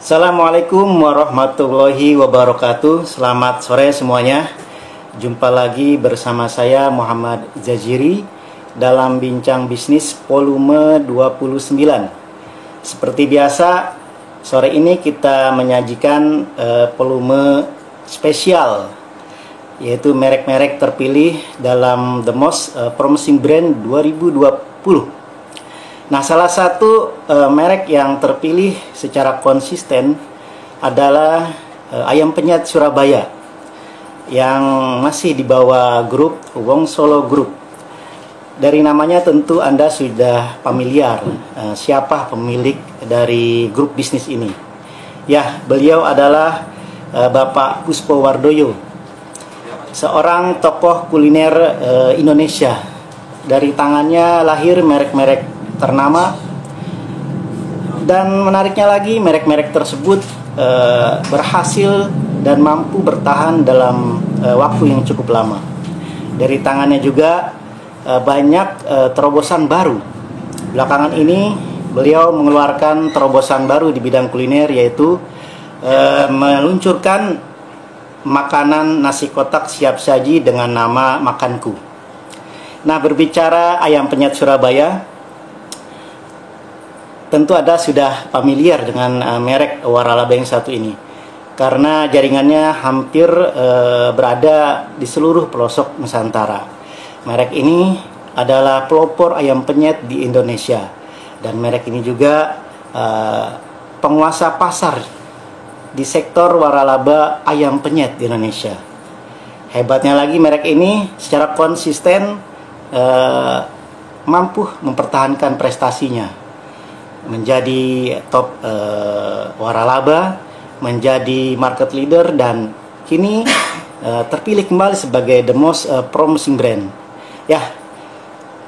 Assalamualaikum warahmatullahi wabarakatuh. Selamat sore semuanya. Jumpa lagi bersama saya Muhammad Zajiri dalam Bincang Bisnis volume 29. Seperti biasa, sore ini kita menyajikan volume spesial, yaitu merek-merek terpilih dalam The Most Promising Brand 2020. Nah, salah satu merek yang terpilih secara konsisten adalah Ayam Penyet Surabaya yang masih di bawah grup Wong Solo Group. Dari namanya tentu Anda sudah familiar siapa pemilik dari grup bisnis ini. Ya, beliau adalah Bapak Puspo Wardoyo, seorang tokoh kuliner Indonesia. Dari tangannya lahir merek-merek ternama, dan menariknya lagi merek-merek tersebut berhasil dan mampu bertahan dalam waktu yang cukup lama. Dari tangannya juga banyak terobosan baru. Belakangan ini beliau mengeluarkan terobosan baru di bidang kuliner, yaitu meluncurkan makanan nasi kotak siap saji dengan nama Makanku. Nah, berbicara Ayam Penyet Surabaya, tentu Anda sudah familiar dengan merek waralaba yang satu ini, karena jaringannya hampir berada di seluruh pelosok Nusantara. Merek ini adalah pelopor ayam penyet di Indonesia, dan merek ini juga penguasa pasar di sektor waralaba ayam penyet di Indonesia. Hebatnya lagi, merek ini secara konsisten mampu mempertahankan prestasinya, menjadi top waralaba, menjadi market leader, dan kini terpilih kembali sebagai the most promising brand. Ya,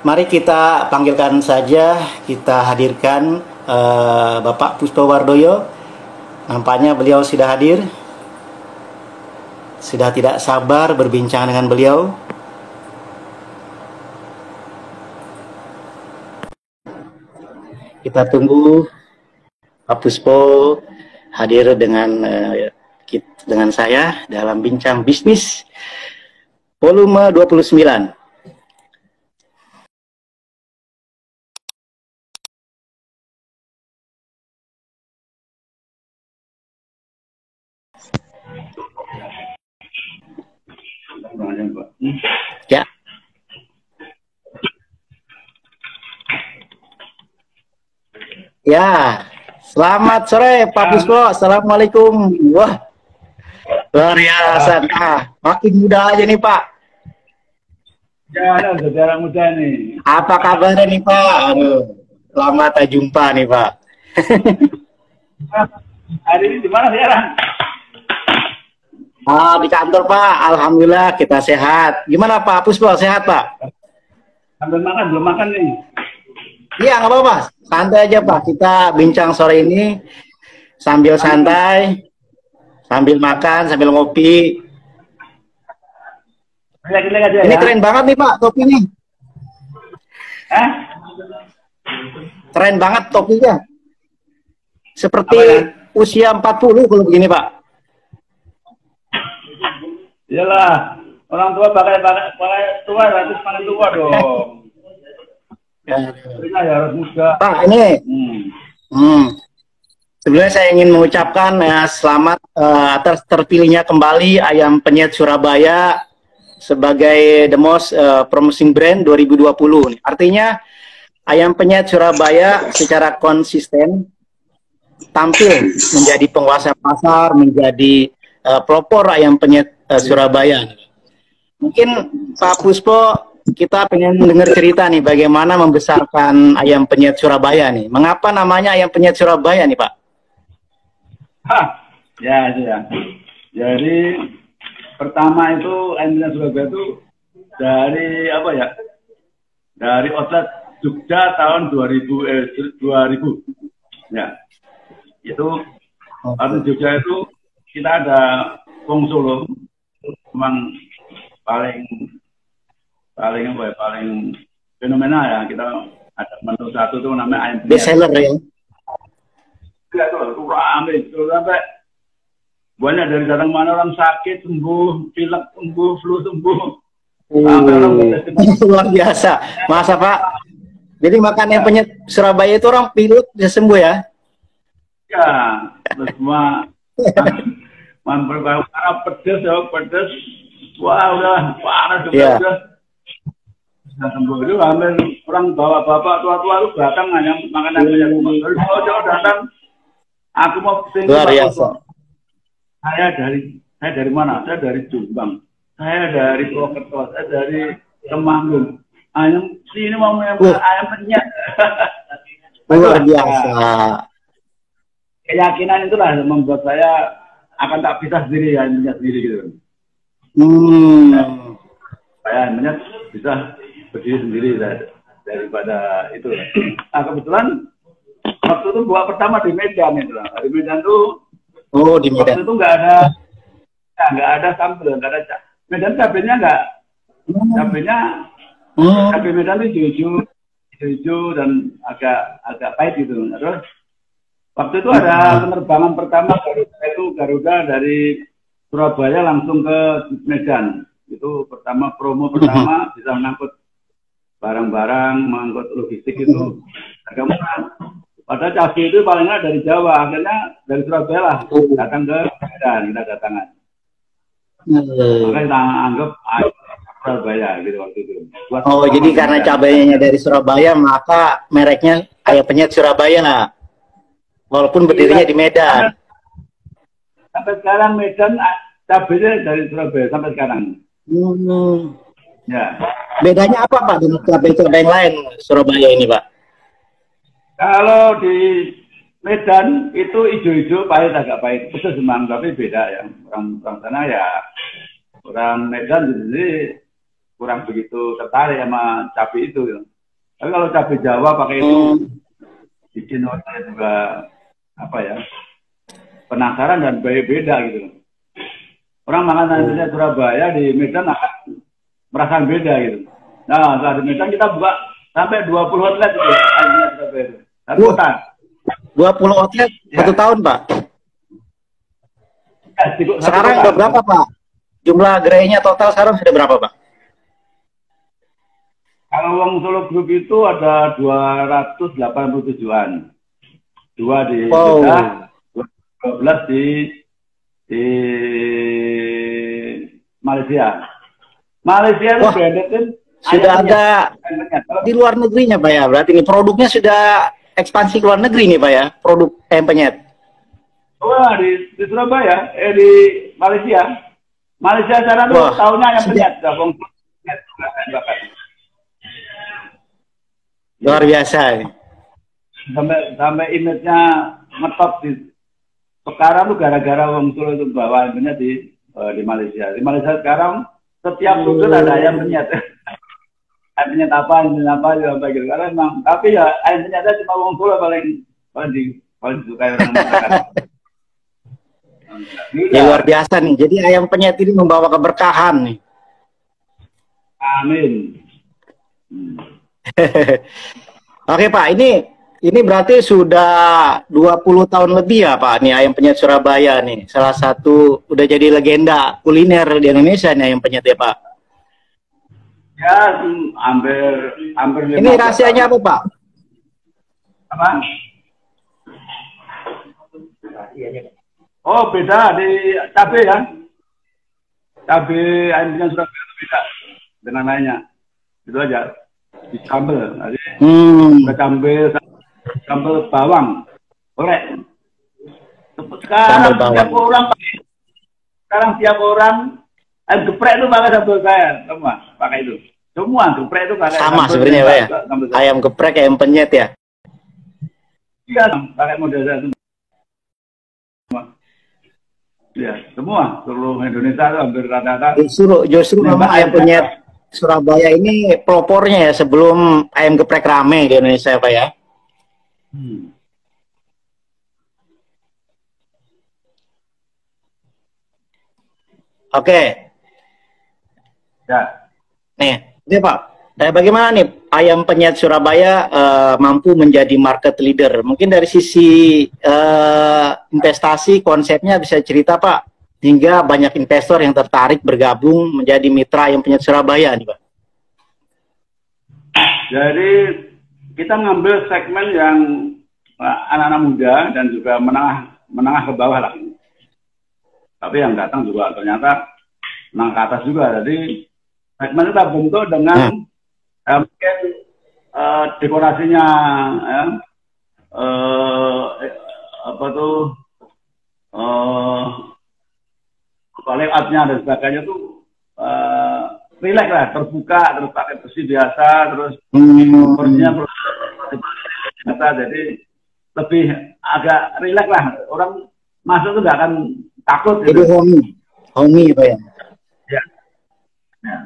mari kita panggilkan saja, kita hadirkan Bapak Puspo Wardoyo. Nampaknya beliau sudah hadir. Sudah tidak sabar berbincang dengan beliau. Kita tunggu Pak Puspo hadir dengan saya dalam Bincang Bisnis volume 29. Ya. Ya, selamat sore Pak Puspo. Assalamualaikum. Wah, luar biasa. Nah, makin muda aja nih Pak. Ya, ada saudara muda nih. Apa kabarnya nih Pak? Aduh, lama tak jumpa nih Pak. Hari ini di mana sekarang? Di kantor Pak. Alhamdulillah kita sehat. Gimana Pak Puspo, sehat Pak? Sambil makan, belum makan nih. Iya, nggak apa-apa. Santai aja Pak. Kita bincang sore ini sambil santai, sambil makan, sambil ngopi. Relax aja Ini ya. keren banget nih Pak, topi nih. Keren banget topinya. Seperti usia 40 kalau begini Pak. Iyalah, orang tua pakai tua, harus pakai tua dong. Ya harus muda. Pak, ini sebenarnya saya ingin mengucapkan selamat atas terpilihnya kembali Ayam Penyet Surabaya sebagai the most promising brand 2020. Artinya Ayam Penyet Surabaya secara konsisten tampil menjadi penguasa pasar, menjadi pelopor ayam penyet Surabaya. Mungkin Pak Puspo, kita pengen dengar cerita nih bagaimana membesarkan Ayam Penyet Surabaya nih. Mengapa namanya Ayam Penyet Surabaya nih Pak? Ya itu ya. Jadi pertama itu Ayam Penyet Surabaya itu dari apa ya? Dari outlet Jogja tahun 2000. Ya. Itu outlet Jogja itu kita ada Wong Solo, memang paling fenomenal ya. Kita ada menu satu tuh namanya ayam penyet. Best seller ya. Ya tuh rame itu sampai banyak dari datang mana orang sakit sembuh, pilek sembuh, flu sembuh. Sampai orang bertestimoni. Luar biasa. Masa Pak? Jadi makan yang penyet Surabaya itu orang pilek bisa sembuh ya? Ya, terus semua karena pedes ya, pedes. Wah, udah parah juga Iya. udah. Sudah sembuh itu hampir orang bawa bapak tua-tua itu datang hanya makanan penyet semua. Terus jauh datang, aku mau sini Luar Pak biasa. Toto. Saya dari mana? Saya dari Jombang. Saya dari Purwokerto. Saya dari Temanggung. Ayam sini mau ayam penyet. Luar biasa. Keyakinan itulah yang membuat saya akan tak bisa sendiri ayam penyet sendiri gitu. Saya ayam penyet bisa berdiri sendiri daripada itu. Nah kebetulan waktu itu buat pertama di Medan itu. Di Medan tuh Oh, di Medan. waktu itu nggak ada sambal, nggak ada Medan cabenya nggak, cabai Medan itu hijau dan agak pahit gitu. Terus waktu itu ada penerbangan pertama Garuda dari Surabaya langsung ke Medan. Itu promo pertama bisa mengangkut barang-barang, mengangkut logistik itu agak murah. Padahal cabai itu paling nggak dari Jawa, akhirnya dari Surabaya lah datang ke Medan, kita datangan. Makanya kita anggap Surabaya gitu waktu itu. Oh, jadi karena cabainya dari Surabaya, maka mereknya ayam penyet Surabaya. Walaupun berdirinya di Medan. Sampai sekarang Medan cabainya dari Surabaya sampai sekarang. Ya. Bedanya apa Pak dengan cabai-cabai yang lain Surabaya ini Pak? Kalau di Medan itu hijau-hijau pahit, agak pahit, pedas memang, tapi beda ya. Orang sana ya, orang Medan jadi kurang begitu tertarik sama cabai itu. Ya. Tapi kalau cabai Jawa pakai itu bikin orang juga apa ya, penasaran dan beda gitu. Orang makan nasi Surabaya di Medan akan merasakan beda gitu. Nah, saat di Medan kita buka sampai 20 outlet gitu. Satu kota. 20 outlet Ya. 1 tahun Pak. Ya, sekarang udah berapa Pak? Jumlah gerainya total sekarang sudah berapa Pak? Kalau Wong Solo Group itu ada 287-an. 2 di Jeddah, 12 di Malaysia. Malaysia itu branded kan sudah ada di luar negerinya Pak ya. Berarti ini produknya sudah ekspansi ke luar negeri nih Pak ya, produk ayam penyet. Wah, di Surabaya, di Malaysia. Malaysia sekarang tuh tahunnya ayam penyet. Luar biasa. Sampai image-nya ngetop di sekarang tuh gara-gara Wong Solo itu bawa ayam penyet di Malaysia. Di Malaysia sekarang setiap sudut ada ayam penyet. Ayam penyet apa gitu. Karena memang, tapi ya ayam penyetnya cuma Wong Solo paling disukai orang masyarakat. Ya, luar biasa nih. Jadi ayam penyet ini membawa keberkahan nih. Amin. Oke Pak, ini berarti sudah 20 tahun lebih ya Pak nih ayam penyet Surabaya nih. Salah satu udah jadi legenda kuliner di Indonesia nih ayam penyet ya Pak. Ya, hampir ini rahasianya apa Pak? Apa? Oh, beda di cabai ya. Cabai ayam penyet Surabaya itu beda dengan lainnya. Itu aja. Di sambal, sambal bawang, oleh. Sekarang tiap orang ayam geprek itu pakai sambal saya, semua pakai itu. Semua geprek itu pakai sama sebenarnya Pak ya. Ayam geprek, ayam penyet ya. Iya, pakai model saya semua. Ya, semua seluruh Indonesia itu hampir rata-rata. Justru memang ayam penyet Surabaya ini pelopornya ya sebelum ayam geprek rame di Indonesia Pak ya. Oke. Ya. Nih, ini Pak, Bagaimana nih ayam penyet Surabaya mampu menjadi market leader? Mungkin dari sisi investasi konsepnya bisa cerita Pak, hingga banyak investor yang tertarik bergabung menjadi mitra ayam penyet Surabaya nih Pak. Jadi kita ngambil segmen yang anak-anak muda dan juga menengah ke bawah lah. Tapi yang datang juga ternyata menengah ke atas juga. Jadi segmen kita bentuk dengan mungkin dekorasinya, ya, apa tuh, layoutnya dan sebagainya tuh relax lah, terbuka, terus pakai besi biasa, terus porsinya biasa, jadi lebih agak relax lah, orang masuk tuh nggak akan takut. Jadi gitu. homey Pak ya. Ya. Ya.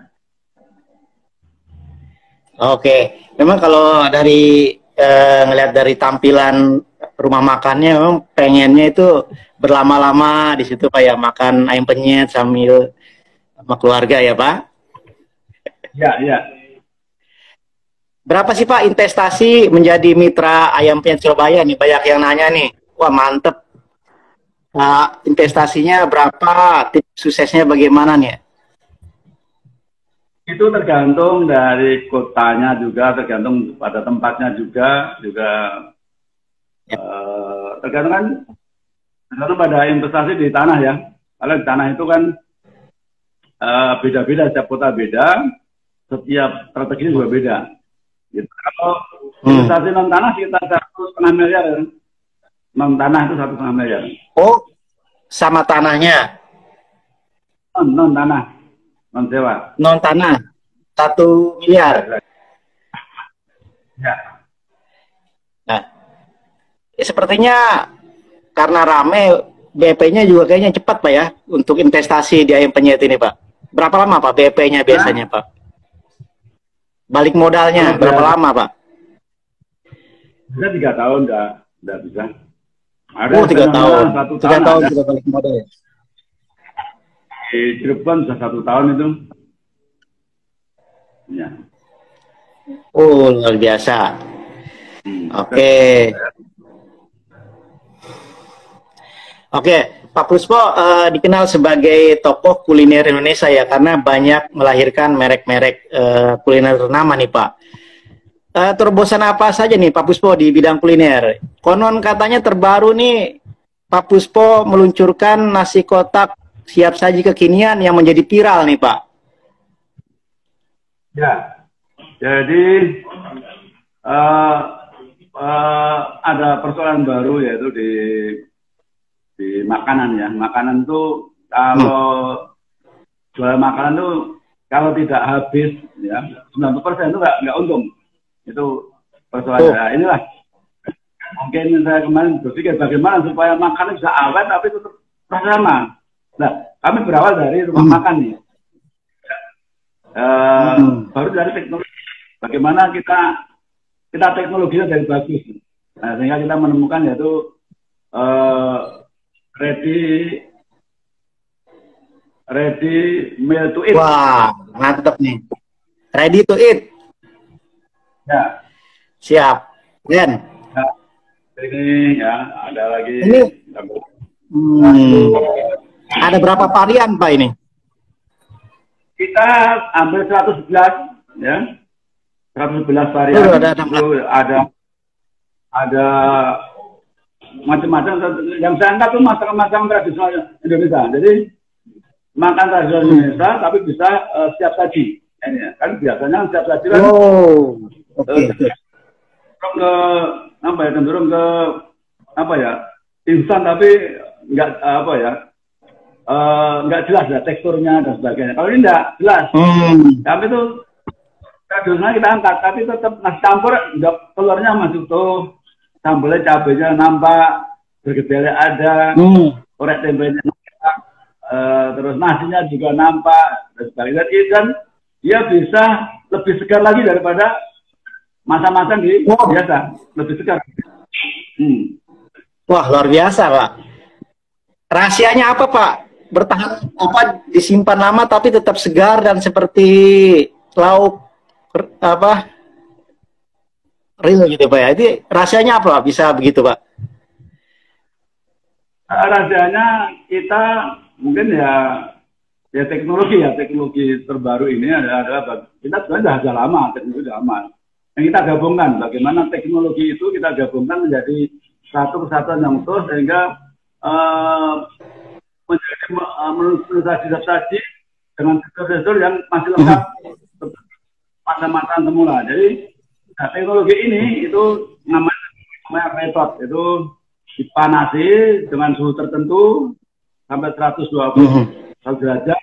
Oke, memang kalau dari ngelihat dari tampilan rumah makannya, memang pengennya itu berlama-lama di situ Pak ya, makan ayam penyet sambil sama keluarga ya Pak. Ya, ya. Berapa sih Pak investasi menjadi mitra ayam penyet Surabaya nih? Banyak yang nanya nih, wah mantep. Investasinya berapa? Tips suksesnya bagaimana nih? Itu tergantung dari kotanya juga, tergantung pada tempatnya juga tergantung pada investasi di tanah ya. Kalau di tanah itu kan beda-beda, setiap kota beda, setiap strategi juga beda. Gitu. Kalau investasi non tanah sekitar 1,5 miliar, non tanah itu 1,5 miliar. Oh, sama tanahnya? Non tanah. Non sewa. Non tanah 1 miliar. Ya. Nah, sepertinya karena rame, BP-nya juga kayaknya cepat Pak ya untuk investasi di ayam penyet ini Pak. Berapa lama Pak BP-nya biasanya Pak? Balik modalnya berapa lama Pak? Bisa 3 tahun udah bisa. Ada 3 tahun. 1 3 tahun ada. sudah balik modal ya. Di Cirebon sudah 1 tahun itu. Ya. Oh, luar biasa. Oke. Oke, Pak Puspo dikenal sebagai tokoh kuliner Indonesia ya, karena banyak melahirkan merek-merek kuliner ternama nih Pak. Terobosan apa saja nih Pak Puspo di bidang kuliner? Konon katanya terbaru nih Pak Puspo meluncurkan nasi kotak siap saji kekinian yang menjadi viral nih Pak. Ya, jadi ada persoalan baru yaitu di makanan ya. Makanan tuh kalau jual makanan tuh kalau tidak habis ya 90% itu nggak untung. Itu persoalan. Nah, inilah mungkin saya kemarin berpikir bagaimana supaya makanan bisa awet tapi tetap sama. Nah, kami berawal dari rumah makan nih. Baru dari teknologi. Bagaimana kita teknologinya dari bagus. Nah, sehingga kita menemukan yaitu ready meal to eat. Wah, mantep nih. Ready to eat. Ya. Siap. Dan Ya. Ini ya ada lagi. Ini ada berapa varian Pak ini? Kita ambil 111 ya. 111 varian. Ada macam-macam. Yang saya angkat itu macam-macam tradisional Indonesia. Jadi makan tradisional Indonesia tapi bisa siap saji. Ini ya. Kan biasanya siap saji kan. Cenderung ke instan tapi nggak jelas ya teksturnya dan sebagainya. Kalau ini nggak jelas. Tapi itu tradisional kita angkat, tapi tetap nasi campur, telurnya masih utuh, sambelnya cabenya nampak, bergedel ada, orek tempenya nampak, terus nasinya juga nampak dan sebagainya. Dan dia bisa lebih segar lagi daripada masak-masak di biasa, lebih segar. Wah, luar biasa Pak. Rahasianya apa Pak? Bertahan disimpan lama tapi tetap segar dan seperti lauk apa real gitu Pak ya. Itu rahasianya apa bisa begitu Pak? Rahasianya kita mungkin ya teknologi terbaru ini adalah kita sebenarnya sudah lama, teknologi sudah lama. Yang kita gabungkan, bagaimana teknologi itu kita gabungkan menjadi satu kesatuan yang utuh sehingga menjadi saji dengan fitur-fitur yang masih lengkap masa-masa semula. Jadi teknologi ini itu namanya retort, itu dipanasi dengan suhu tertentu sampai 120 derajat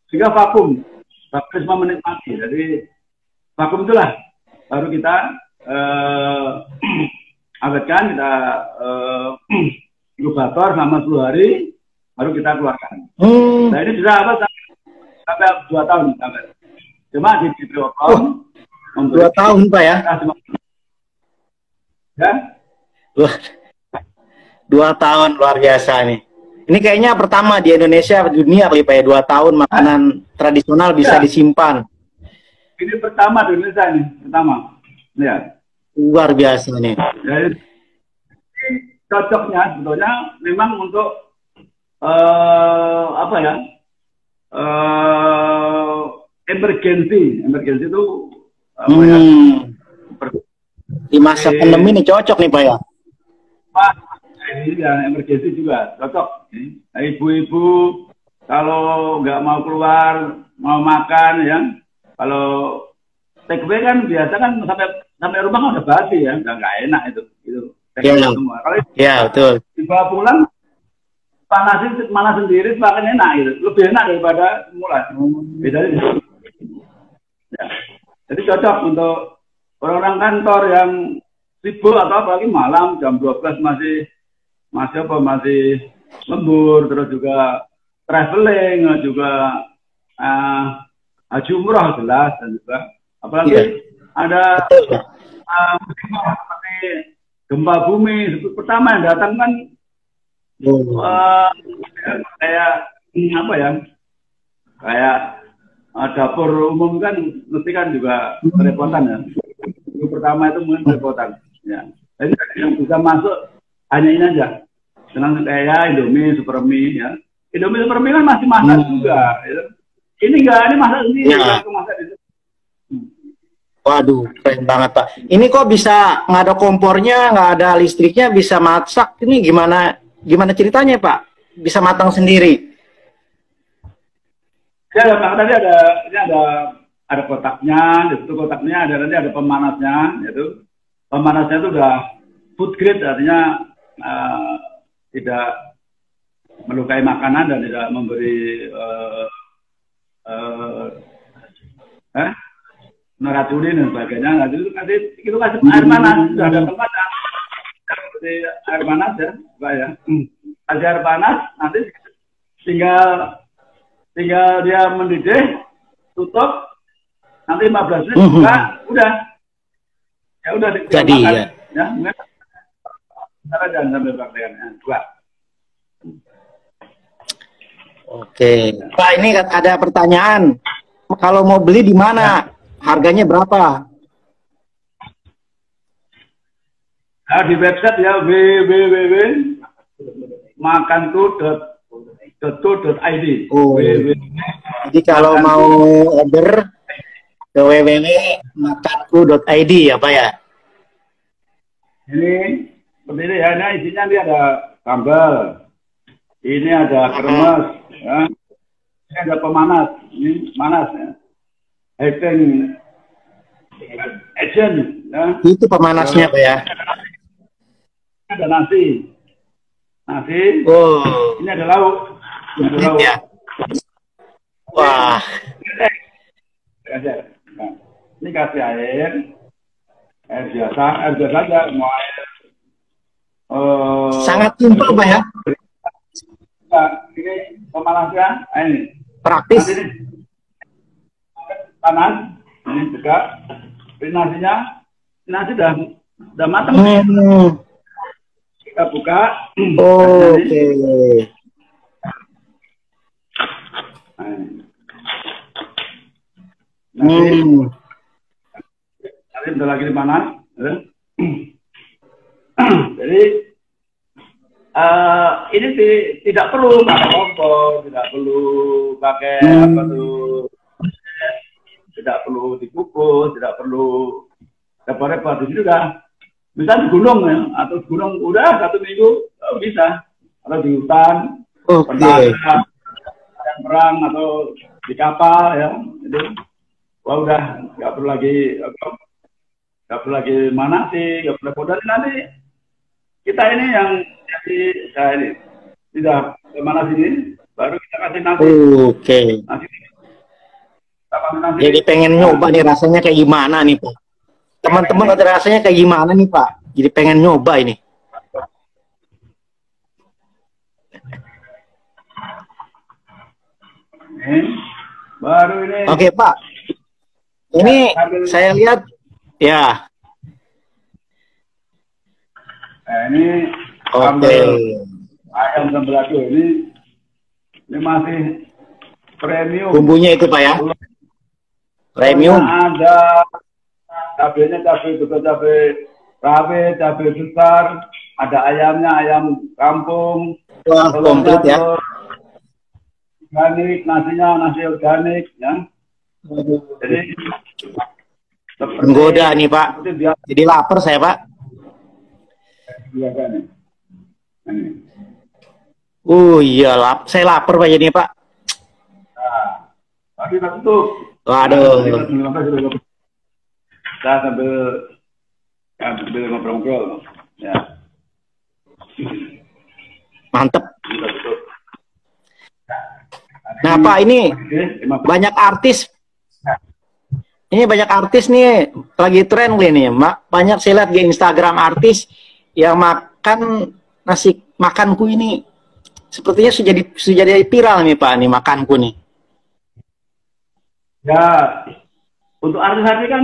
sehingga vakum 5 menit mati. Jadi vakum itulah baru kita awetkan, kita inkubator selama 10 hari baru kita keluarkan. Nah ini bisa sampai 2 tahun sampai. Cuma di Biopom 2 tahun Pak ya? Ya. 2 tahun luar biasa nih. Ini kayaknya pertama di Indonesia, dunia Pak ya, 2 tahun makanan tradisional bisa disimpan. Ini pertama di Indonesia ini, pertama. Ya. Luar biasa nih. Jadi cocoknya sebetulnya memang untuk apa ya? Emergency itu apa ya? Di masa pandemi ini cocok nih Pak ya. Ini yang emergency juga cocok. Nah, ibu-ibu kalau nggak mau keluar, mau makan ya, kalau take away kan biasa kan sampai rumah kan udah basi ya, nggak enak itu semua. Kalau betul. dibawa pulang panasin mana sendiri semakin enak gitu, lebih enak daripada semula. Bedanya di situ. Ya. Jadi cocok untuk orang-orang kantor yang sibuk atau apalagi malam jam 12 masih lembur, terus juga traveling, juga haji umroh jelas, dan juga apalagi ada seperti gempa bumi pertama yang datang kan kayak apa ya, kayak dapur umum kan mesti kan juga kerepotan ya. Yang pertama itu mungkin kerepotan ya. Jadi yang bisa masuk hanya ini aja, dengan kayak Indomie, Supermie ya. Indomie, Supermie kan masih masak juga. Ya. Ini enggak, ini masak sendiri. Waduh, keren banget Pak. Ini kok bisa nggak ada kompornya, nggak ada listriknya, bisa masak? Ini gimana ceritanya Pak? Bisa matang sendiri? Ya, tadi ada kotaknya. Di situ kotaknya nanti ada pemanasnya. Yaitu pemanasnya itu udah food grade, artinya tidak melukai makanan dan tidak memberi meracunin dan sebagainya. Nanti itu kasih air panas, sudah ada tempat seperti air panas ya, Pak ya. Kasih air panas, nanti tinggal dia mendidih, tutup, nanti 15 menit buka, udah. Ya udah jadi makan, ya. Jangan sampai praktekannya. 2. Oke. Pak, ini ada pertanyaan. Kalau mau beli di mana? Harganya berapa? Nah, di website ya www.makanku.co.id. Jadi kalau mau order ke www.makanku.id ya Pak ya? Ini seperti ini ya, ini isinya ini ada sambal, ini ada kremes, ya. Ini ada pemanas, ini manas ya. Heating agent, ya. Itu pemanasnya Pak ya? Ada nasi. Ini ada lauk. Ya. Wah. Nah, ini kasih air biasa aja, mau air. Sangat simpel Pak ya? Nah, ini pemanasnya, ini praktis. Ini panas, ini juga. Ini nasi udah matang. Kita buka. Oke. bentar lagi di mana? Jadi ini tidak perlu pakai kompor, tidak perlu pakai apa tuh, tidak perlu dikukus, tidak perlu repot-repot. Di sini udah bisa di gunung ya, atau di gunung udah 1 minggu bisa, atau di hutan, perang atau di kapal ya, itu wah udah nggak perlu lagi mana sih, nggak perlu repot. Nanti kita ini yang jadi saya ini tidak kemana sini, baru kita kasih nasi. Oke. Nasi. Jadi pengen nyoba nih rasanya kayak gimana nih Pak? Teman-teman ada rasanya kayak gimana nih Pak? Jadi pengen nyoba ini. Baru ini. Oke Pak. Ini saya lihat ya. Ini ayam sambal ini masih premium. Bumbunya itu Pak ya? Premium. Ada cabenya, cabai rawit, cabai besar, ada ayamnya, ayam kampung. Wah, komplit ya. Organik, nasinya nasi organik ya. Jadi menggoda nih Pak. Jadi lapar saya Pak. Iya, saya lapar Pak jadi Pak. Tapi tutup. Waduh. Kita sambil ngobrol-ngobrol. Ya. Mantep. Nah Pak, ini banyak artis. Ini banyak artis nih lagi tren nih, banyak saya lihat di Instagram artis yang makan nasi makanku ini sepertinya sudah jadi viral nih Pak, nih makanku nih. Ya, untuk artis-artis kan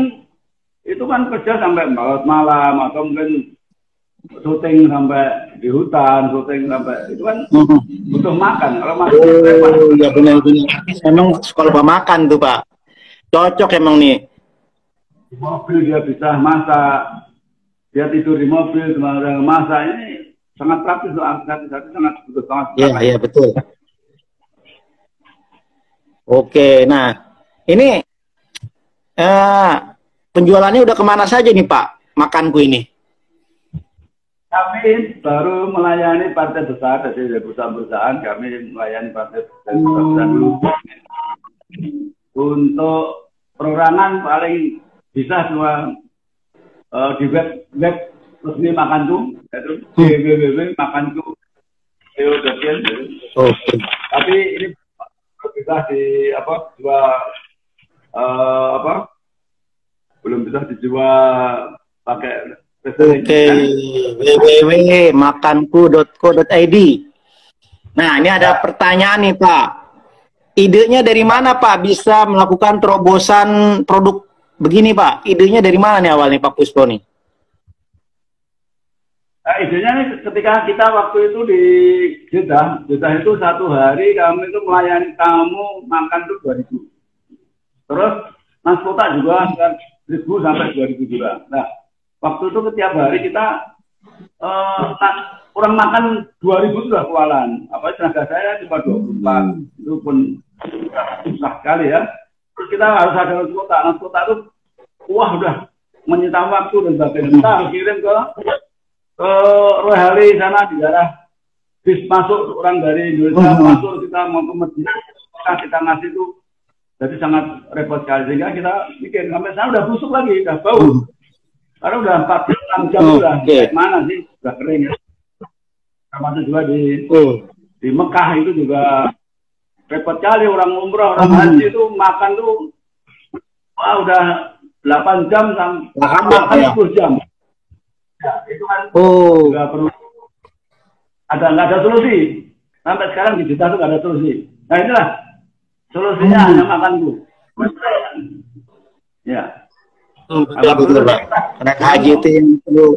itu kan kerja sampai malam atau mungkin syuting sampai di hutan, syuting sampai itu kan butuh makan. Kalau makan ya benar-benar. Emang sekolah makan tuh Pak. Cocok emang nih. Di mobil dia bisa masak, dia tidur di mobil semasa masak, ini sangat praktis tuh, sangat butuh banget. Iya betul. Oke, nah ini penjualannya udah kemana saja nih Pak makanku ini? Kami baru melayani partai besar dari perusahaan-perusahaan, kami melayani partai besar dulu. Untuk perorangan paling bisa cuma di web resmi Makanku, yaitu www.makanku. Tapi ini bisa belum bisa dijual pakai. Oke, www.makanku.co.id. Nah, ini ada pertanyaan nih Pak. Idenya dari mana Pak bisa melakukan terobosan produk begini Pak? Idenya dari mana nih awalnya Pak Puspo nih? Nah, idenya nih ketika kita waktu itu di Jeddah itu 1 hari kami itu melayani tamu makan tuh 2.000. Terus transportasi juga 1.000 sampai 2.000 juga. Nah, waktu itu setiap hari kita orang makan 2.000 sudah kewalan. Apa tenaga saya cuma 24. Itu pun susah sekali ya. Terus kita harus ada transportasi itu wah udah menyita waktu dan sebagainya. Kita kirim ke Royali sana di daerah bis masuk orang dari Indonesia masuk, kita mau ke Medina kita ngasih itu jadi sangat repot sekali, sehingga kita bikin sampai sana udah busuk lagi, udah bau karena udah 4 jam udah mana sih udah kering ya. Termasuk juga di Mekah itu juga repot sekali, orang umrah orang haji itu makan tuh wah udah 8 jam sampai makan 10 jam. Ya, itu kan nggak perlu nggak ada solusi sampai sekarang di Jeddah itu nggak ada solusi. Nah inilah solusinya hanya makanku. Ya. Betul Pak. Karena haji itu yang perlu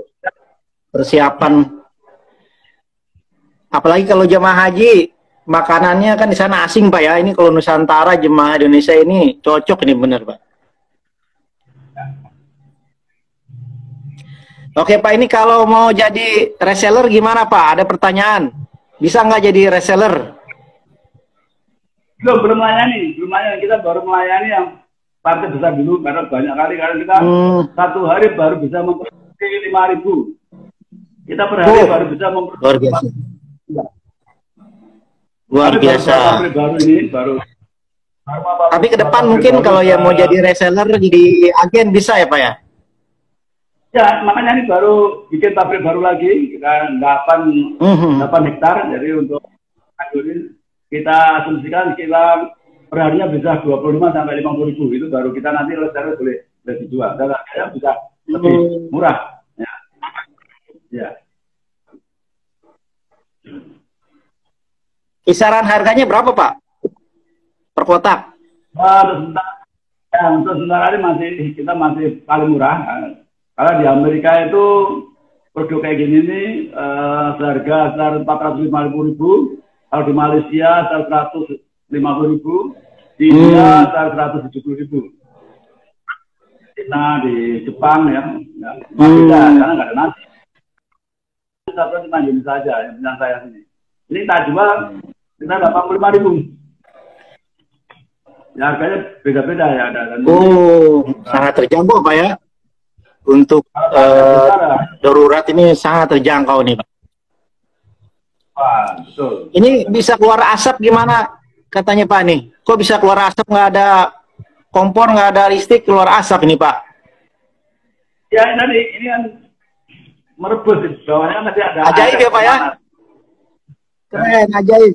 persiapan. Apalagi kalau jemaah haji makanannya kan di sana asing Pak ya. Ini kalau Nusantara jemaah Indonesia ini cocok ini bener Pak. Oke Pak, ini kalau mau jadi reseller gimana Pak? Ada pertanyaan. Bisa nggak jadi reseller? Belum melayani, belum melayani. Kita baru melayani yang partai besar dulu karena banyak kali karena kita satu hari baru bisa memproduksi 5.000. Kita per hari baru bisa memproduksi. Luar biasa. Luar Tapi biasa. Baru ini baru. Tapi ke depan mungkin kalau yang mau jadi reseller di agen bisa ya Pak ya? Ya, makanya ini baru bikin pabrik baru lagi, kita 8 hektar, jadi untuk ini kita asumsikan sekitar perharinya bisa 25 sampai 50.000, itu baru kita nanti reseller boleh dijual, dan harganya bisa lebih murah. Ya. Ya. Kisaran harganya berapa Pak? Per kotak? Untuk sementara ini kita masih paling murah. Karena di Amerika itu produk kayak gini nih seharga 450.000, kalau di Malaysia 150.000, di India 170.000. Kita di Jepang ya, beda karena nggak ada nasi. Kita cuma gini saja yang saya sini. Ini tak jual kita 85.000. Ya harganya beda-beda ya. Sangat terjangkau Pak ya. Untuk darurat ini sangat terjangkau nih Pak. Wah, betul. Ini bisa keluar asap gimana katanya Pak nih? Kok bisa keluar asap, nggak ada kompor, nggak ada listrik, keluar asap ini Pak? Ya nanti ini kan merebus di bawahnya nanti ada. Ajaib ya Pak ya? Keren, ajaib.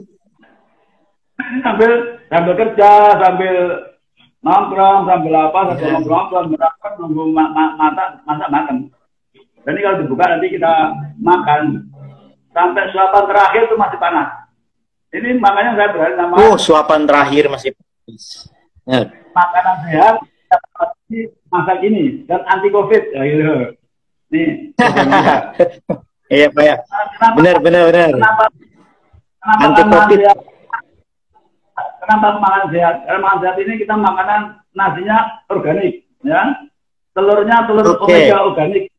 Ini sambil kerja, sambil nongkrong, sambil apa, sambil nongkrong, nunggu masak makan. Dan ini kalau dibuka nanti kita makan sampai suapan terakhir itu masih panas. Ini makanya saya berani nama. Suapan terakhir masih panas. Ya. Makanan sehat masak ini dan anti COVID ya gitu. Nih. Iya Pak ya. Benar. Kenapa Anti COVID. Kenapa makanan sehat? Karena makanan sehat ini kita makanan nasinya organik, ya. Telurnya telur omega organik.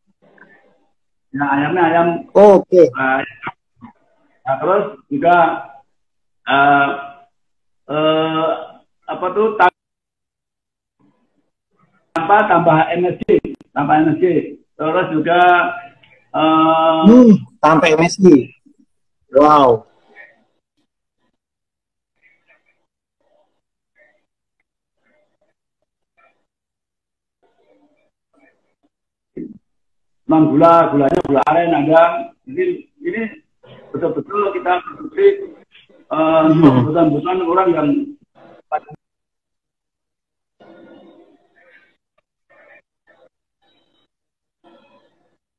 Ya, ayamnya ayam. Oke. Nah, terus juga apa tuh tambah energi. Terus juga tanpa MSG. Wow. Non gulanya gula aren ada. Ini betul-betul kita produksi kebutuhan orang yang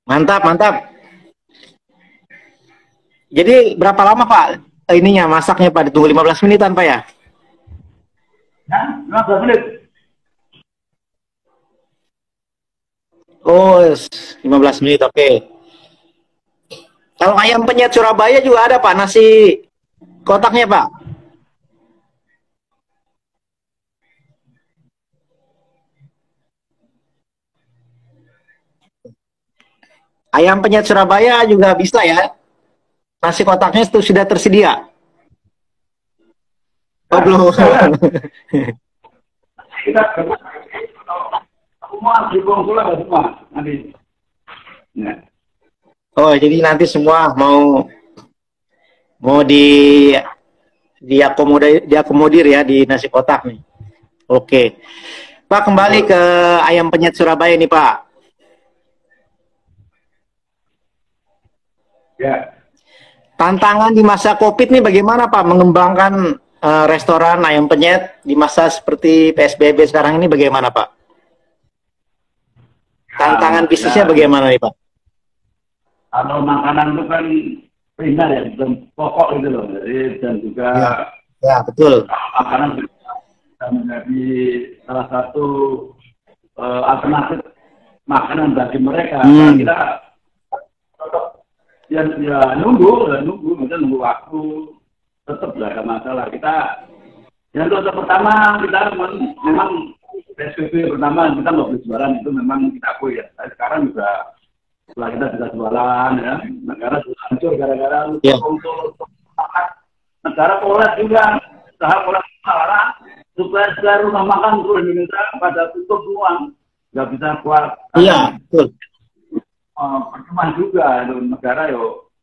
Mantap. Jadi berapa lama Pak ininya masaknya Pak? Ditunggu 15 menitan Pak ya? Ya, 15 menit. Oh, 15 menit, oke. Kalau ayam penyet Surabaya juga ada Pak, nasi kotaknya Pak? Ayam penyet Surabaya juga bisa ya? Nasi kotaknya itu sudah tersedia? Oh, belum. Kita semua di konsulat ada semua nanti. Ya. Oh, jadi nanti semua mau diakomodir ya di nasi kotak nih. Oke. Pak, kembali ke ayam penyet Surabaya nih Pak. Ya. Tantangan di masa Covid nih bagaimana Pak mengembangkan restoran ayam penyet di masa seperti PSBB sekarang ini bagaimana Pak? Tantangan bisnisnya bagaimana nih Pak? Kalau makanan itu kan primer ya, pokok gitu loh. Jadi, dan juga ya betul. Makanan bisa menjadi salah satu alternatif makanan bagi mereka. Kita ya nunggu, kita nunggu waktu, tetap lah ada masalah. Kita yang pertama kita memang PSBB pertama kita nggak boleh jualan, itu memang kita akui ya. Sekarang juga setelah kita bisa jualan ya, negara sudah hancur gara-gara Ya. untuk negara pola juga, usaha pola salah supaya rumah makan seluruh Indonesia pada tutup semua, nggak bisa kuat. Iya, betul. Percuma juga itu negara yo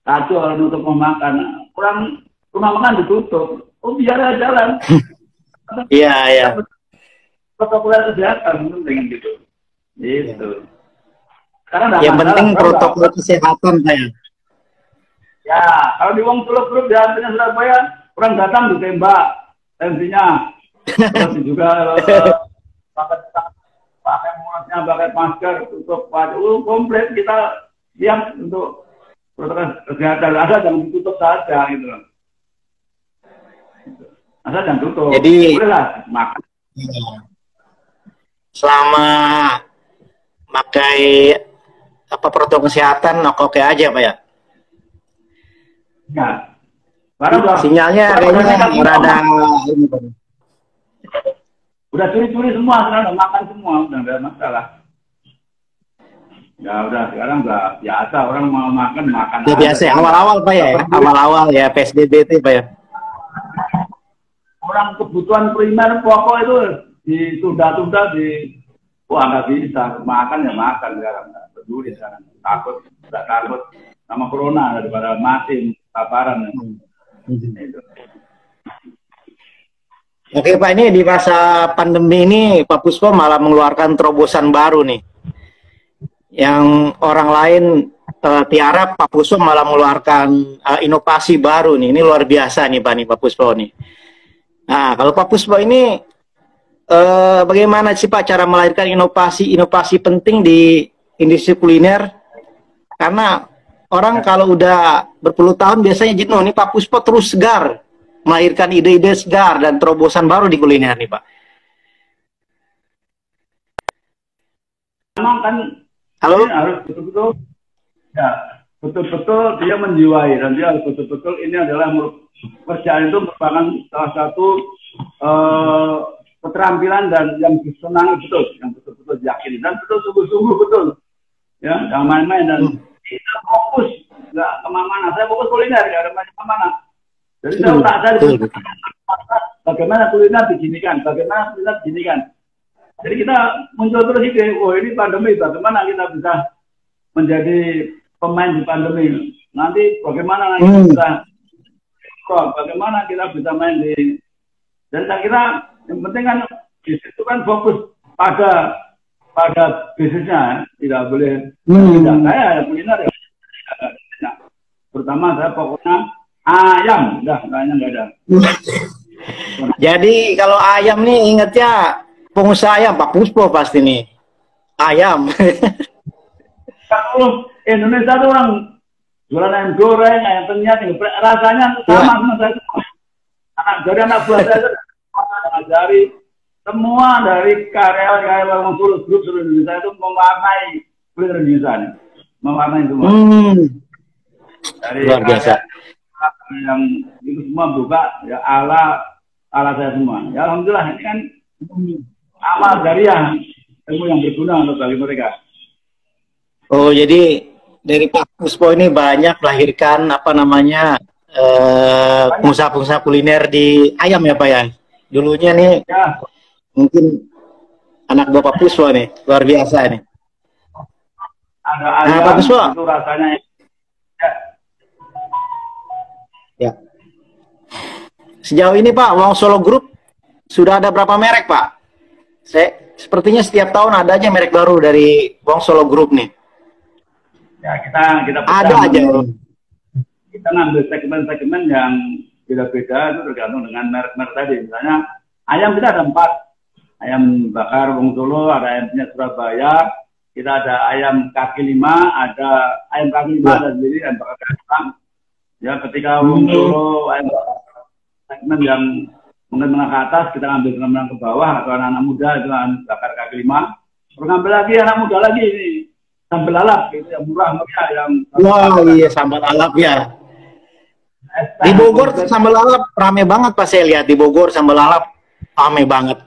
kacau untuk memakan, kurang rumah makan ditutup, biar aja jalan. Iya, iya. Protokol kesehatan penting gitu. Itu. Karena Yang penting protokol kesehatan saya. Ya, kalau di Wong Solo Group di Antinya Surabaya, orang datang ditembak tensinya. Terus juga pakai mulusnya, pakai masker, tutup wajah, komplit kita siap untuk protokol kesehatan. Asal jangan ditutup saja gitu. Asal jangan tutup. Jadi, bolehlah makan. Selama pakai protokol kesehatan, oke aja Pak ya. Ya. Karena Sinyalnya kayaknya rada ini Pak. Udah curi-curi semua, sekarang udah makan semua, udah nggak ada masalah. Ya udah, sekarang udah biasa, orang mau makan Udah biasa ya, awal-awal Pak ya, awal-awal ya PSBB itu Pak ya. Orang kebutuhan primer pokok itu ditunda-tunda wah nggak bisa, makan ya makan sekarang, nggak peduli sekarang, nggak takut sama corona daripada mati paparan. Oke Pak, ini di masa pandemi ini Pak Puspo malah mengeluarkan terobosan baru nih. Yang orang lain tiarap, Pak Puspo malah mengeluarkan inovasi baru nih. Ini luar biasa nih Pak Puspo nih. Nah, kalau Pak Puspo ini bagaimana sih Pak cara melahirkan inovasi penting di industri kuliner? Karena orang kalau udah berpuluh tahun biasanya jenuh, nih Pak Puspo terus segar melahirkan ide-ide segar dan terobosan baru di kuliner nih Pak. Memang kan Halo? harus betul-betul ya, betul-betul dia menjiwai dan dia harus betul-betul ini adalah pekerjaan itu merupakan salah satu keterampilan dan yang disenangi betul, yang betul-betul yakin dan betul sungguh-sungguh betul. Ya, jangan main-main dan kita fokus nggak kemana-mana. Saya fokus kuliner, nggak ada kemana-mana. Jadi saya tak ada bagaimana kuliner diginikan, bagaimana kuliner diginikan. Jadi kita muncul terus ide, oh ini pandemi, bagaimana kita bisa menjadi pemain di pandemi. Nanti bagaimana kita bisa, bagaimana kita bisa main di. Dan saya kira yang penting kan di situ kan fokus pada bisnisnya, tidak boleh tidak. Saya kuliner ya, pertama saya pokoknya ayam, kayaknya nggak ada. Jadi kalau ayam nih ingetnya pengusaha ayam Pak Puspo pasti nih. Ayam. Kalau Indonesia tuh orang jualan ayam goreng, ayam penyet, rasanya sama sama saya. Dari anak buah saya dari semua dari karyawan Solo Group seluruh Indonesia itu mewarnai kuliner Indonesia nih. Mewarnai semua. Dari luar biasa. Yang itu semua buka ya ala saya semua. Ya alhamdulillah ini kan amal jariah, ilmu yang berguna untuk bagi mereka. Oh jadi dari Pak Puspo ini banyak melahirkan pengusaha-pengusaha kuliner di ayam ya Pak ya. Dulunya nih Ya. Mungkin anak Bapak Puspo nih luar biasa nih. Ada ayam Pak Puspo itu rasanya. Ya. Sejauh ini Pak, Wong Solo Group sudah ada berapa merek Pak? Sepertinya setiap tahun ada aja merek baru dari Wong Solo Group nih. Ya kita ada aja. Kita ngambil segmen-segmen yang beda-beda itu tergantung dengan merek-merek tadi. Misalnya ayam kita ada 4. Ayam bakar Wong Solo, ada ayamnya Surabaya, kita ada ayam kaki 5, ada ayam kaki 5 ada sendiri, ayam bakar kaki 5. Ya ketika Wong Solo ayam segmen yang mungkin menengah ke atas, kita ambil menengah ke bawah, atau anak-anak muda itu ayam bakar kaki 5. Terus ngambil lagi anak muda lagi ini sambal lalap, gitu yang murah meriah yang. Wow iya sambal lalap ya. Di Bogor sambal lalap rame banget Pak, saya lihat di Bogor sambal lalap rame banget.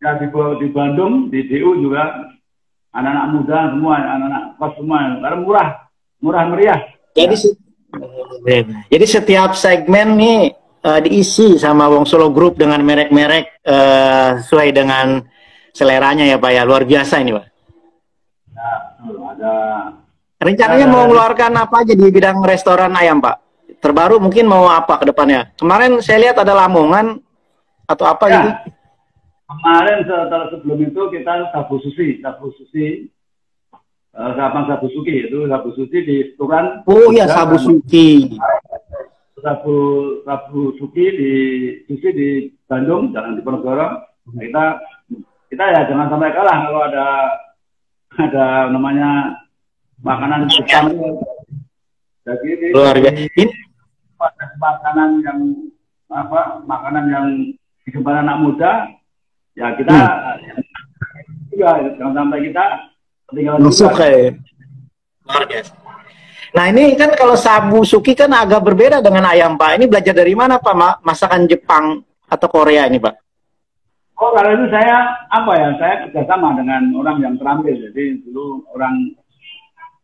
Ya di Bandung, di DU juga anak-anak muda semua, anak-anak kos semua, karena murah meriah. Jadi jadi setiap segmen nih diisi sama Wong Solo Group dengan merek-merek sesuai dengan seleranya ya Pak ya. Luar biasa ini Pak. Ya, ada. Rencananya mau mengeluarkan apa aja di bidang restoran ayam Pak? Terbaru mungkin mau apa ke depannya? Kemarin saya lihat ada Lamongan atau apa Ya, gitu. kemarin setelah sebelum itu kita Sabu Sushi, Sabang Sabu Suki, itu Sabu Sushi di Turan. Oh iya, Sabu Suki. Sabu Suki di Sushi di Bandung, Jalan Diponegoro. Kita ya jangan sampai kalah kalau ada namanya makanan Jepang. Jadi luar biasa. makanan yang digemari anak muda, ya kita juga jangan sampai kita ketinggalan masuk kayak luar biasa. Nah ini kan kalau Sabu Suki kan agak berbeda dengan ayam Pak. Ini belajar dari mana Pak? Masakan Jepang atau Korea ini Pak? Oh kalau itu saya kerjasama dengan orang yang terampil. Jadi dulu orang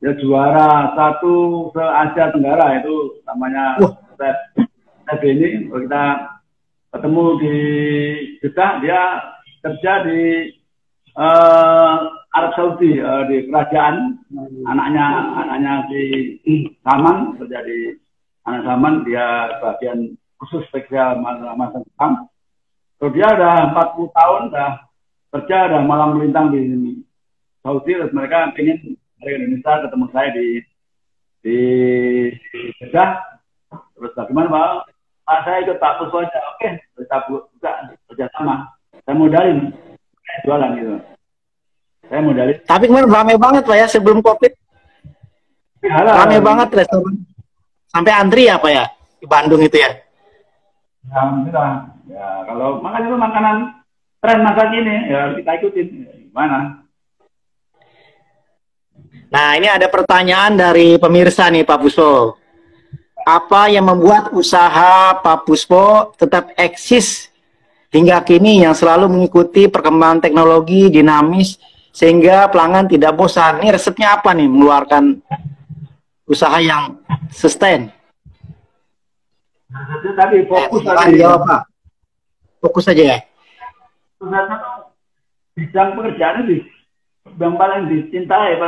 ya juara 1 se Asia Tenggara itu namanya Chef ini. Kalau kita ketemu di Jeddah, dia kerja di Arab Saudi di kerajaan. Anaknya di Saman, kerja di anak Saman, dia bagian khusus spesial masakan Jepang. Terus dia udah 40 tahun udah kerja, udah malam melintang di Saudi. Terus mereka ingin dari Indonesia ketemu saya di Jeddah. Terus bagaimana Pak? Saya ikut Pak Puspo aja. Oke, kita buka kerjasama. Saya modalin, jualan gitu. Saya modalin. Tapi kemarin ramai banget Pak ya sebelum COVID. Ramai banget restoran. Sampai antri ya Pak ya di Bandung itu ya. Alhamdulillah. Ya kalau makanya itu makanan tren masa kini ya kita ikutin. Gimana? Nah ini ada pertanyaan dari pemirsa nih Pak Puspo. Apa yang membuat usaha Pak Puspo tetap eksis hingga kini yang selalu mengikuti perkembangan teknologi dinamis sehingga pelanggan tidak bosan? Ini resepnya apa nih mengeluarkan usaha yang sustain? Nah, tadi fokus jawab Pak. Fokus aja ya. Bidang pekerjaan itu yang paling dicintai,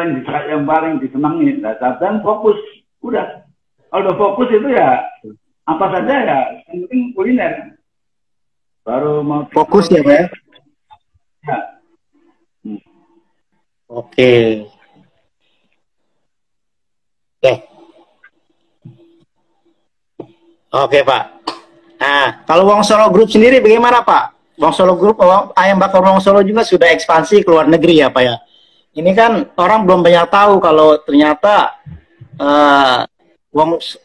yang paling disenangi. Dan fokus, udah. Kalau udah fokus itu ya apa saja ya, yang penting kuliner. Baru mau fokus ya Pak ya. Ya. Oke. Oke Pak. Nah, kalau Wong Solo Group sendiri bagaimana Pak? Wong Solo Group, ayam bakar Wong Solo juga sudah ekspansi ke luar negeri ya Pak ya. Ini kan orang belum banyak tahu kalau ternyata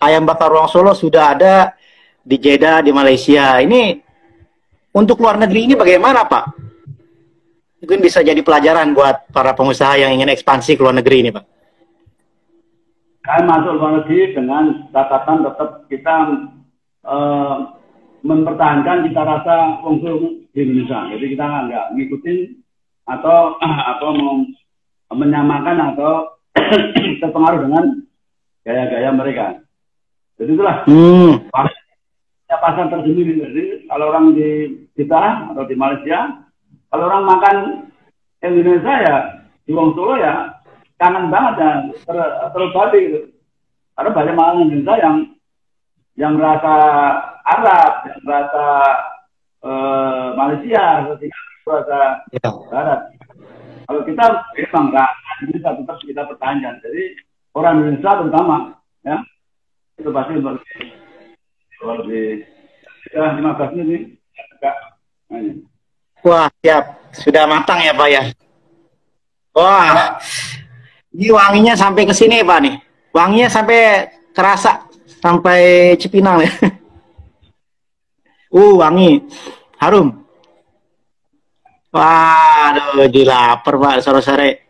ayam bakar Wong Solo sudah ada di Jeddah di Malaysia. Ini untuk luar negeri ini bagaimana Pak? Mungkin bisa jadi pelajaran buat para pengusaha yang ingin ekspansi ke luar negeri ini Pak. Kan masuk luar negeri dengan catatan tetap kita mempertahankan cita rasa Wong Solo di Indonesia. Jadi kita nggak ngikutin atau menyamakan atau terpengaruh dengan gaya-gaya mereka. Jadi itulah pasar tersendiri. Jadi kalau orang di kita atau di Malaysia, kalau orang makan Indonesia ya di Wong Solo ya kangen banget ya terbalik gitu. Karena banyak makanan Indonesia yang rasa Arab, yang rasa Malaysia, rasa Barat. Kalau kita memang Indonesia tetap kita pertahankan. Jadi orang Indonesia terutama ya itu pasti lebih 15 menit. Wah siap, sudah matang ya Pak ya. Wah, ini wanginya sampai ke sini Pak nih. Wanginya sampai kerasa sampai Cipinang ya. Wangi, harum. Waduh, jadi lapar Pak sore-sore.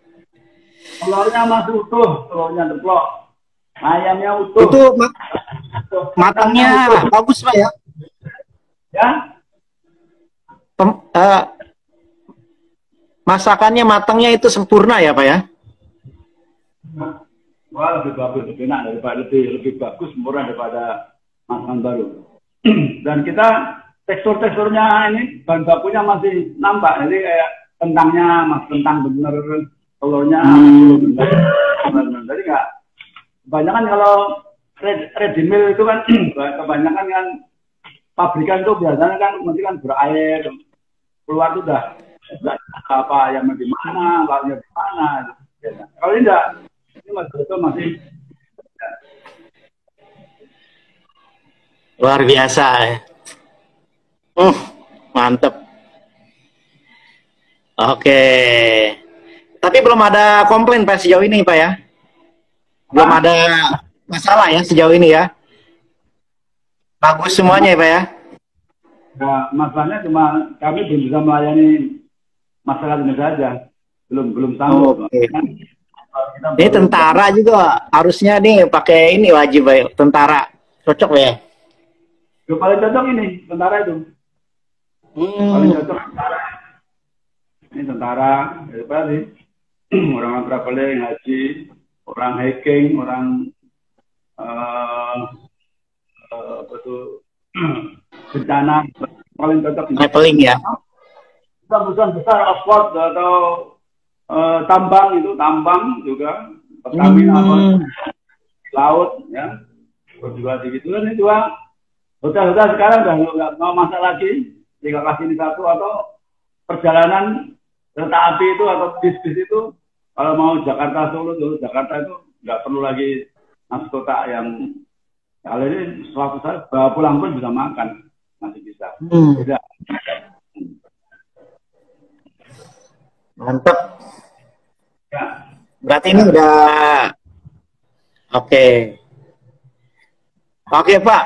Telurnya masih utuh, telurnya deplok. Ayamnya utuh. Itu matangnya bagus Pak ya. Ya. masakannya matangnya itu sempurna ya Pak ya? Wah, lebih bagus, lebih enak daripada lebih bagus, murah daripada masakan baru. Dan kita teksturnya ini bahan bakunya masih nampak, jadi kayak kentangnya masih kentang bener, telurnya jadi nggak. Kebanyakan kalau ready meal itu kan kebanyakan kan pabrikan itu biasanya kan mesti kan berair keluar itu udah apa yang di mana, lauknya di mana. Kalau ini enggak, ini masih luar biasa ya. Mantep. Oke. Tapi belum ada komplain Pak sejauh ini Pak ya? Belum ada masalah ya sejauh ini ya? Bagus semuanya ya Pak ya? Nah, masalahnya cuma kami belum bisa melayani masyarakat ini saja. Belum sanggup. Oke. Ini tentara juga harusnya nih pakai ini wajib ya, tentara. Cocok ya? Yang paling cocok ini, tentara itu. Paling cocok tentara. Ini tentara, apa sih? Orang traveling, haji, orang hiking, orang bencana, paling cocok. Traveling ya? Perusahaan besar, offroad atau tambang juga, Pertamina, laut, ya. Juga gitu kan itu hotel-hotel sekarang udah nggak mau masak lagi, tinggal kasih ini satu atau perjalanan kereta api itu atau bis itu kalau mau Jakarta Solo Jakarta itu nggak perlu lagi masuk kota yang kali ini suatu saat bawa pulang pun bisa makan masih bisa. Beda. Mantap. Ya. Berarti ini udah oke. Oke Pak.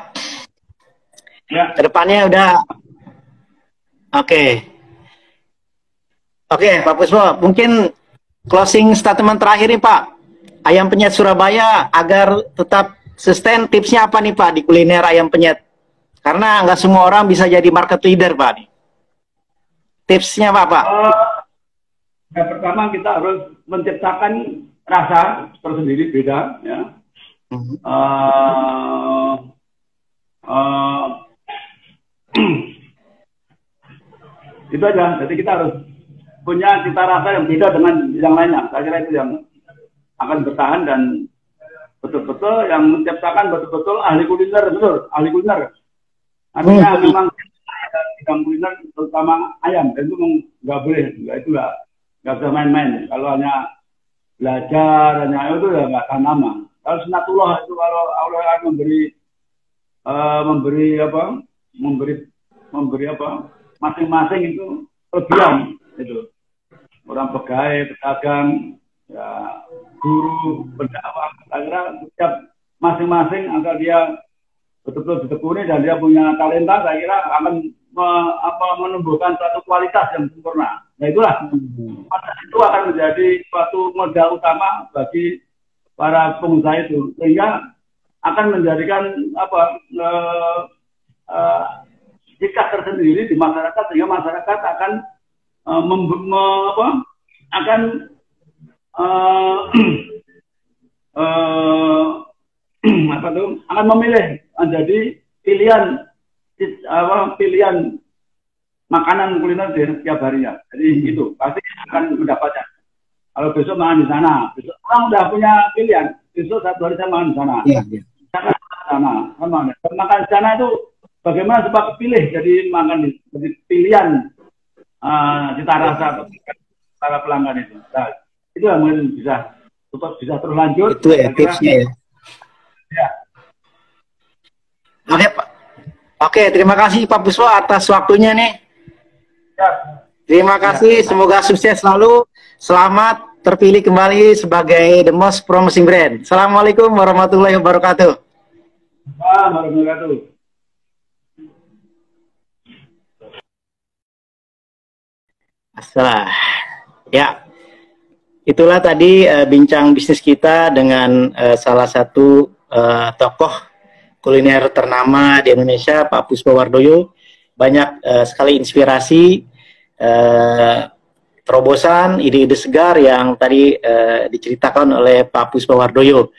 Ya. Kedepannya udah oke. Oke Pak Puspo, mungkin closing statement terakhir nih Pak. Ayam Penyet Surabaya agar tetap sustain, tipsnya apa nih Pak di kuliner ayam penyet? Karena nggak semua orang bisa jadi market leader Pak. Tipsnya Pak? Yang pertama kita harus menciptakan rasa tersendiri beda, ya. Itu aja. Jadi kita harus punya cita rasa yang beda dengan yang lainnya. Saya kira itu yang akan bertahan dan betul-betul yang menciptakan betul-betul ahli kuliner, betul ahli kuliner. Artinya memang bidang kuliner terutama ayam itu nggak boleh, itu nggak bisa main-main. Kalau hanya belajar hanya itu ya nggak akan lama. Kalau sunatullah itu kalau Allah akan memberi apa masing-masing itu kelebihan itu. Orang pegawai, pedagang, ya, guru, pendakwah, saya setiap masing-masing agar dia betul-betul ditekuni dan dia punya talenta, saya kira akan menumbuhkan suatu kualitas yang sempurna. Nah itulah, itu akan menjadi suatu modal utama bagi para pengusaha itu, sehingga akan menjadikan sikap tersendiri di masyarakat, sehingga masyarakat akan akan memilih menjadi pilihan makanan kuliner di setiap harinya. Jadi itu pasti akan mendapatnya. Kalau besok makan di sana, besok orang udah punya pilihan. Besok satu hari saya makan di sana. Makan di sana itu bagaimana supaya kepilih jadi makan jadi pilihan cita rasa para pelanggan itu. Nah, itu yang mungkin bisa terus lanjut. Itu ya tipsnya ya. Ya. Oke Pak. Oke, terima kasih Pak Puspo atas waktunya nih. Ya. Terima kasih, semoga sukses selalu. Selamat terpilih kembali sebagai The Most Promising Brand. Assalamualaikum warahmatullahi wabarakatuh. Warahmatullahi wabarakatuh. Assalam. Ya, itulah tadi bincang bisnis kita dengan salah satu tokoh kuliner ternama di Indonesia, Pak Puspo Wardoyo. Banyak sekali inspirasi terobosan, ide-ide segar yang tadi diceritakan oleh Pak Puspawardoyo.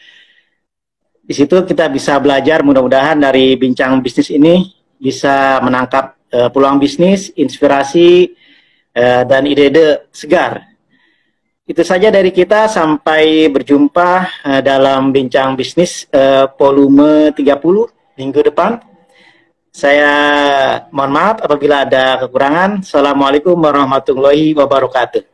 Di situ kita bisa belajar, mudah-mudahan dari bincang bisnis ini bisa menangkap peluang bisnis, inspirasi, dan ide-ide segar. Itu saja dari kita, sampai berjumpa dalam bincang bisnis volume 30 minggu depan. Saya mohon maaf apabila ada kekurangan. Assalamualaikum warahmatullahi wabarakatuh.